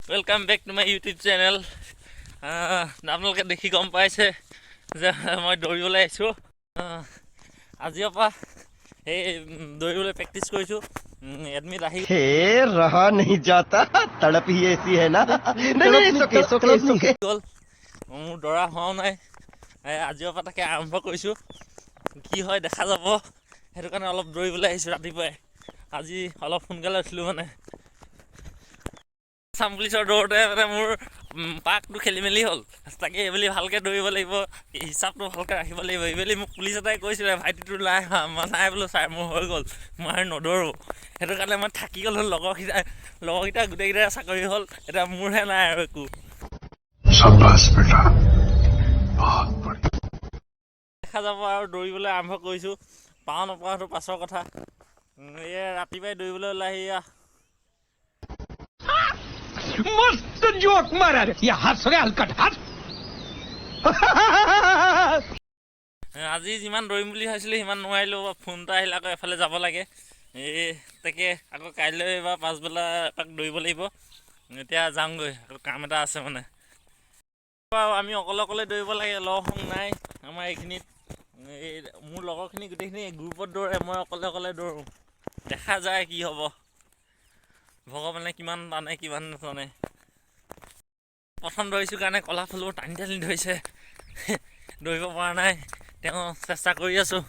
Welcome back to my YouTube channel. আপোনালোকে দেখি গম পাইছে যে মই দৌৰিবলৈ আহিছোঁ। আজিৰ পৰা এই দৌৰিবলৈ প্ৰেক্টিছ কৰিছোঁ। এডমিট আহি रहा नहीं जाता तड़प ही ऐसी है ना গ'ল মোৰ দৌৰা হোৱাও নাই। আজিৰ পৰা তাকে আৰম্ভ কৰিছোঁ, কি হয় দেখা যাব। সেইটো কাৰণে অলপ দৌৰিবলৈ আহিছোঁ ৰাতিপুৱাই। আজি অলপ সোনকালে উঠিলোঁ মানে। আসাম পুলিচৰ দৌৰতে মানে মোৰ পাকটো খেলি মেলি হ'ল। তাকে এইবুলি ভালকৈ দৌৰিব লাগিব, হিচাপটো ভালকৈ ৰাখিব লাগিব। এইবুলি মোক পুলিচ এটাই কৈছিলে, ভাইটিটো নাই মই নাই বোলো ছাৰ মোৰ হৈ গ'ল, মই আৰু নদৌৰোঁ। সেইটো কাৰণে মই থাকি গ'লোঁ। লগৰকেইটা গোটেইকেইটাই চাকৰি হ'ল, এতিয়া মোৰহে নাই আৰু একো। দেখা যাব আৰু দৌৰিবলৈ আৰম্ভ কৰিছোঁ। পাওঁ নপাওঁ সেইটো পাছৰ কথা। ৰাতিপুৱাই দৌৰিবলৈ ওলাই আহি मस्त जोक मारा रे ये हंस रे हलकट हंस আজি যিমান দৌৰিম বুলি ভাবিছিলোঁ সিমান নোৱাৰিলোঁ। ফোন এটা আহিলে আকৌ এফালে যাব লাগে। তাকে আকৌ কাইলৈ বা পাছবেলা এপাক দৌৰিব লাগিব। এতিয়া যামগৈ, আকৌ কাম এটা আছে মানে। আমি অকলে দৌৰিব লাগে, লগ সংগ নাই আমাৰ এইখিনিত। মোৰ লগৰখিনি গোটেইখিনি গ্ৰুপত দৌৰে, মই অকলে দৌৰোঁ। দেখা যায় কি হ'ব, ভগৱানে কিমান টানে কিমান নাটানে। প্ৰথম দৌৰিছোঁ কাৰণে কলা ফুলবোৰ টানি ধৰিছে, দৌৰিব পৰা নাই। তেওঁ চেষ্টা কৰি আছোঁ।